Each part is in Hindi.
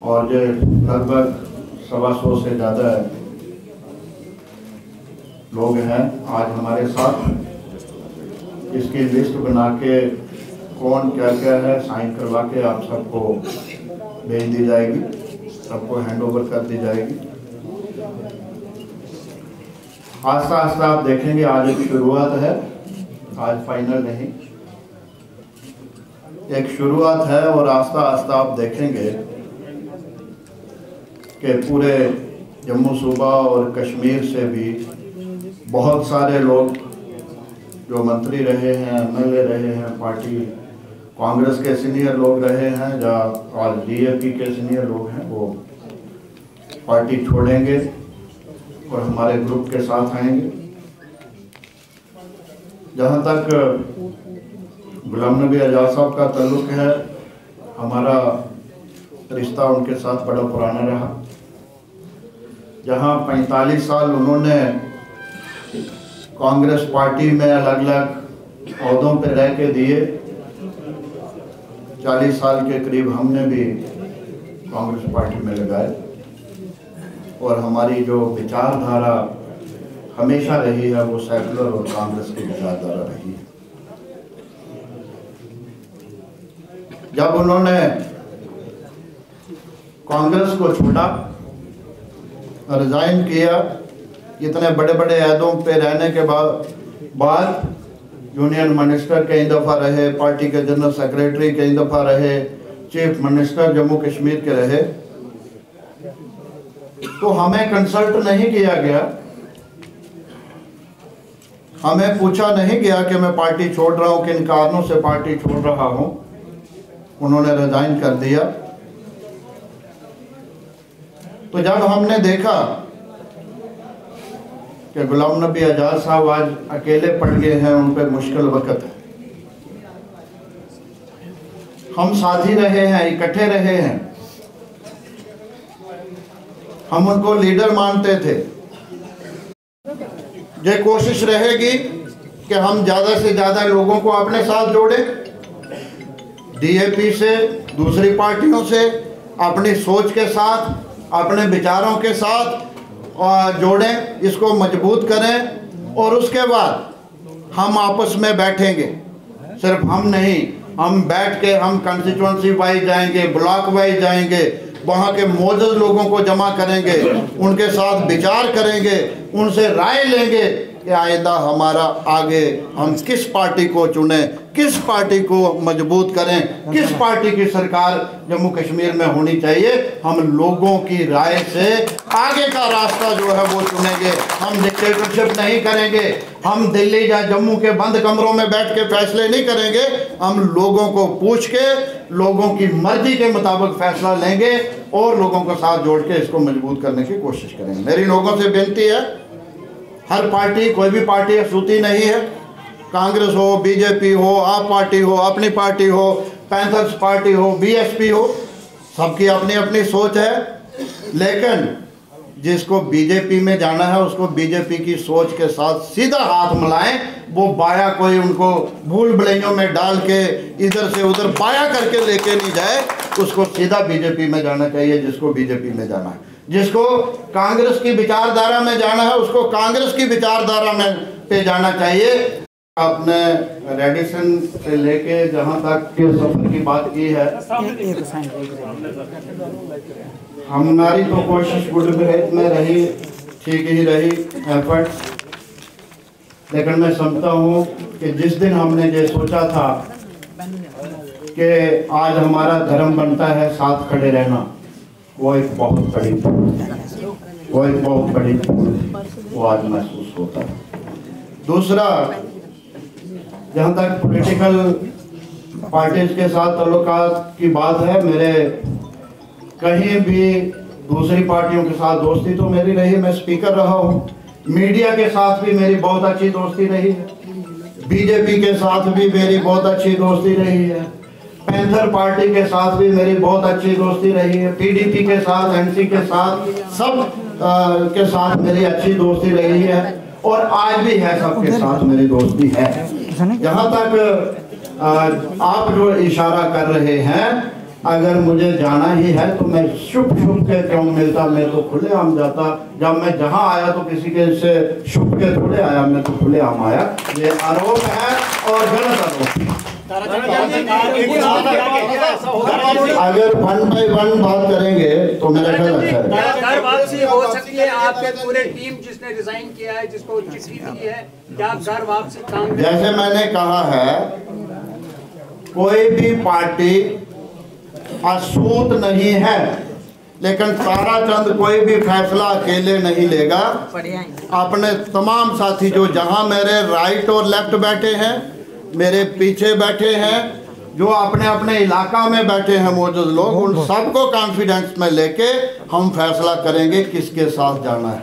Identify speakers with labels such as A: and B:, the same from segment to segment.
A: और जो लगभग 125 से ज़्यादा लोग हैं आज हमारे साथ। इसकी लिस्ट बना के कौन क्या क्या है साइन करवा के आप सबको भेज दी जाएगी, सबको हैंड ओवर कर दी जाएगी। आस्ता आस्ता आप देखेंगे, आज एक शुरुआत है, आज फाइनल नहीं, एक शुरुआत है। और आस्ता आस्ता आप देखेंगे कि पूरे जम्मू सूबा और कश्मीर से भी बहुत सारे लोग जो मंत्री रहे हैं, एमएलए रहे हैं, पार्टी कांग्रेस के सीनियर लोग रहे हैं या आज डीएपी के सीनियर लोग हैं, वो पार्टी छोड़ेंगे और हमारे ग्रुप के साथ आएंगे। जहाँ तक गुलाम नबी आज़ाद साहब का ताल्लुक है, हमारा रिश्ता उनके साथ बड़ा पुराना रहा। जहाँ 45 साल उन्होंने कांग्रेस पार्टी में अलग अलग ओहदों पे रह के दिए, 40 साल के करीब हमने भी कांग्रेस पार्टी में लगाए। और हमारी जो विचारधारा हमेशा रही है वो सेकुलर और कांग्रेस की विचारधारा रही है। जब उन्होंने कांग्रेस को छोड़ा, रिजाइन किया, इतने बड़े बड़े अहदों पे रहने के बाद यूनियन मिनिस्टर कई दफ़ा रहे, पार्टी के जनरल सेक्रेटरी कई दफ़ा रहे, चीफ मिनिस्टर जम्मू कश्मीर के रहे, तो हमें कंसल्ट नहीं किया गया, हमें पूछा नहीं गया कि मैं पार्टी छोड़ रहा हूं, किन कारणों से पार्टी छोड़ रहा हूं। उन्होंने रिजाइन कर दिया। तो जब हमने देखा कि गुलाम नबी आज़ाद साहब आज अकेले पड़ गए हैं, उन पर मुश्किल वक्त है, हम साथी रहे हैं, इकट्ठे रहे हैं, हम उनको लीडर मानते थे। ये कोशिश रहेगी कि हम ज़्यादा से ज़्यादा लोगों को अपने साथ जोड़ें, डीएपी से, दूसरी पार्टियों से, अपनी सोच के साथ, अपने विचारों के साथ जोड़ें, इसको मजबूत करें। और उसके बाद हम आपस में बैठेंगे, सिर्फ हम नहीं, हम बैठ के हम कंस्टिट्यूंसी वाइज जाएंगे, ब्लॉक वाइज जाएंगे, वहाँ के मौजूद लोगों को जमा करेंगे, उनके साथ विचार करेंगे, उनसे राय लेंगे कि आइंदा हमारा आगे हम किस पार्टी को चुनें, किस पार्टी को मजबूत करें, किस पार्टी की सरकार जम्मू कश्मीर में होनी चाहिए। हम लोगों की राय से आगे का रास्ता जो है वो चुनेंगे। हम डिक्टेटरशिप नहीं करेंगे, हम दिल्ली या जम्मू के बंद कमरों में बैठ के फैसले नहीं करेंगे, हम लोगों को पूछ के लोगों की मर्जी के मुताबिक फैसला लेंगे और लोगों को साथ जोड़ के इसको मजबूत करने की कोशिश करेंगे। मेरी लोगों से विनती है, हर पार्टी, कोई भी पार्टी असूती नहीं है, कांग्रेस हो, बीजेपी हो, आप पार्टी हो, अपनी पार्टी हो, पैंथर्स पार्टी हो, बीएसपी हो, सबकी अपनी अपनी सोच है। लेकिन जिसको बीजेपी में जाना है उसको बीजेपी की सोच के साथ सीधा हाथ मिलाएं। वो बाया कोई उनको भूल भुलैयों में डाल के इधर से उधर बाया करके लेके नहीं जाए, उसको सीधा बीजेपी में जाना चाहिए जिसको बीजेपी में जाना है। जिसको कांग्रेस की विचारधारा में जाना है उसको कांग्रेस की विचारधारा में पे जाना चाहिए। आपने रेडिसन से लेके जहाँ तक के सफर की बात की है, हमारी तो कोशिश गुडविल में रही, ठीक ही रही एफर्ट। लेकिन मैं समझता हूँ कि जिस दिन हमने ये सोचा था कि आज हमारा धर्म बनता है साथ खड़े रहना, वो एक बहुत बड़ी वो आज महसूस होता है। दूसरा, जहाँ तक पॉलिटिकल पार्टीज के साथ ताल्लुकात की बात है, मेरे कहीं भी दूसरी पार्टियों के साथ दोस्ती तो मेरी रही, मैं स्पीकर रहा हूँ, मीडिया के साथ भी मेरी बहुत अच्छी दोस्ती रही है, बीजेपी के साथ भी मेरी बहुत अच्छी दोस्ती रही है, पैंथर पार्टी के साथ भी मेरी बहुत अच्छी दोस्ती रही है, पीडीपी के साथ, एनसी के साथ, सब के साथ मेरी अच्छी दोस्ती रही है और आज भी है, सबके साथ मेरी दोस्ती है। जहाँ तक आप जो इशारा कर रहे हैं, अगर मुझे जाना ही है तो मैं शुभ के क्यों मिलता, मैं तो खुलेआम जाता। जब मैं जहाँ आया तो किसी के से शुभ के थोड़े आया, मैं तो खुलेआम आया। ये आरोप है और गलत आरोप। अगर 1 by 1 बात करेंगे तो मेरा ख्याल अच्छा है।
B: घर वापसी हो सकती है, आपके पूरे टीम जिसने रिजाइन किया है, जिसको चिट्ठी दी है, क्या घर वापसी काम?
A: जैसे मैंने कहा है, कोई भी पार्टी अछूत नहीं है, लेकिन ताराचंद कोई भी फैसला अकेले नहीं लेगा। अपने तमाम साथी जो जहां मेरे राइट और लेफ्ट बैठे हैं, मेरे पीछे बैठे हैं, जो अपने अपने इलाका में बैठे हैं मौजूद लोग, उन सबको कॉन्फिडेंस में लेके हम फैसला करेंगे किसके साथ जाना है।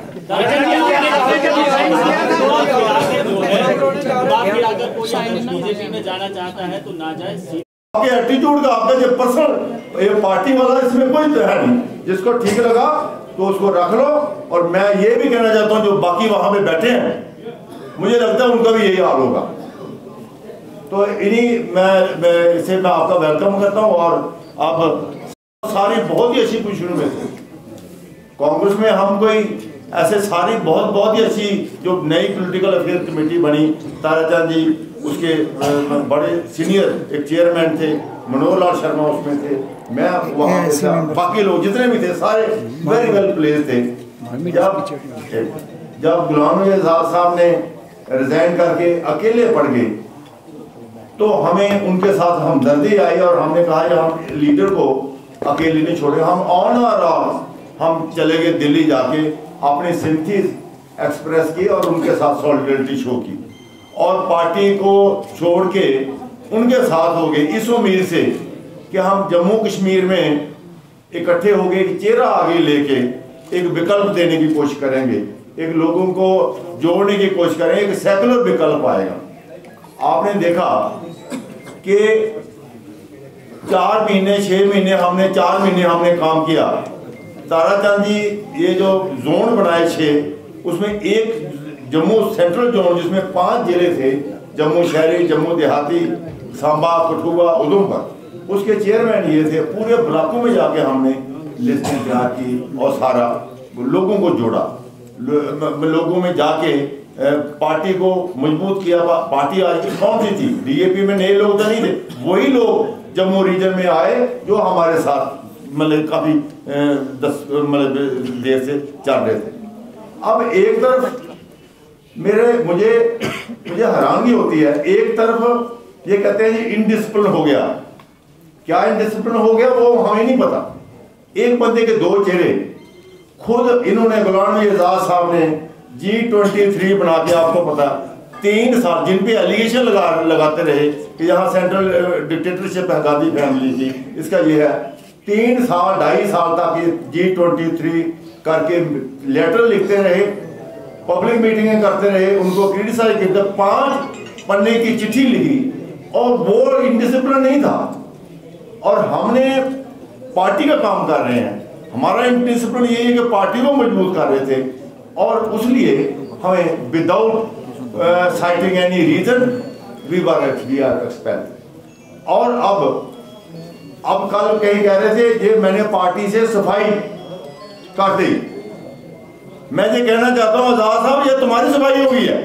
C: अगर कोई बीजेपी में जाना चाहता है तो ना जाए।
D: आपके एटीट्यूड का, आपका जो पर्सनल ये पार्टी वाला, इसमें कोई है नहीं। जिसको ठीक लगा तो उसको रख लो। और मैं ये भी कहना चाहता हूँ जो बाकी वहां पे बैठे हैं, मुझे लगता है उनका भी यही हाल होगा। तो इन्हीं मैं इसे मैं आपका वेलकम करता हूँ। और आप सारी बहुत ही अच्छी पोजीशन में थे कांग्रेस में। हम कोई ऐसे सारी बहुत ही अच्छी जो नई पॉलिटिकल अफेयर कमेटी बनी, ताराचंद जी उसके बड़े सीनियर एक चेयरमैन थे, मनोहर लाल शर्मा उसमें थे, मैं वहाँ पे था, बाकी लोग जितने भी थे सारे वेरी वेल प्लेस थे। जब गुलाम नबी आज़ाद साहब ने रिजाइन करके अकेले पड़ गए तो हमें उनके साथ हमदर्दी आई और हमने कहा कि हम लीडर को अकेले नहीं छोड़े। हम ऑन और ऑफ हम चले गए दिल्ली, जाके अपनी सिंपैथी एक्सप्रेस की और उनके साथ सॉलिडरिटी शो की और पार्टी को छोड़ के उनके साथ हो गए, इस उम्मीद से कि हम जम्मू कश्मीर में इकट्ठे हो गए, एक चेहरा आगे लेके एक विकल्प देने की कोशिश करेंगे, एक लोगों को जोड़ने की कोशिश करेंगे, एक सेकुलर विकल्प आएगा। आपने देखा कि 4 महीने 6 महीने हमने 4 महीने हमने काम किया। ताराचंद जी ये जो जोन बनाए 6, उसमें एक जम्मू सेंट्रल जोन जिसमें 5 जिले थे, जम्मू शहरी, जम्मू देहाती, सांबा, कठुआ, उधमपुर, उसके चेयरमैन ये थे। पूरे ब्लॉकों में जाके हमने लिस्टें तैयार की और सारा लोगों को जोड़ा, लोगों में जाके पार्टी को मजबूत किया। पार्टी आज कौन सी थी? बीजेपी में नए लोग तो नहीं थे, वही लोग जम्मू रीजन में आए जो हमारे साथ मतलब काफी 10 मतलब देर से चल रहे थे। अब एक तरफ मुझे हैरानगी होती है, एक तरफ ये कहते हैं इनडिसिप्लिन हो गया। क्या इनडिसिप्लिन हो गया वो हमें नहीं पता। एक बंदे के 2 चेहरे, खुद इन्होंने गुलाम नबी आज़ाद साहब ने G23 बना के, आपको पता 3 साल जिन पे एलिगेशन लगाते रहे कि यहाँ सेंट्रल डिक्टेटरशिप है, गांधी फैमिली की, इसका ये है 3 साल 2.5 साल तक G23 करके लेटर लिखते रहे, पब्लिक मीटिंगें करते रहे, उनको क्रिटिसाइज करते, 5 पन्ने की चिट्ठी लिखी और वो इनडिसिप्लिन नहीं था। और हमने पार्टी का काम कर रहे हैं, हमारा इनडिसिप्लिन ये है कि पार्टी को मजबूत कर रहे थे और उसलिए हमें without citing any reason we are expelled. और अब कल कहीं कह रहे थे ये मैंने पार्टी से सफाई कर दी। मैं ये कहना चाहता हूँ आजाद साहब, ये तुम्हारी सफाई हो गई है।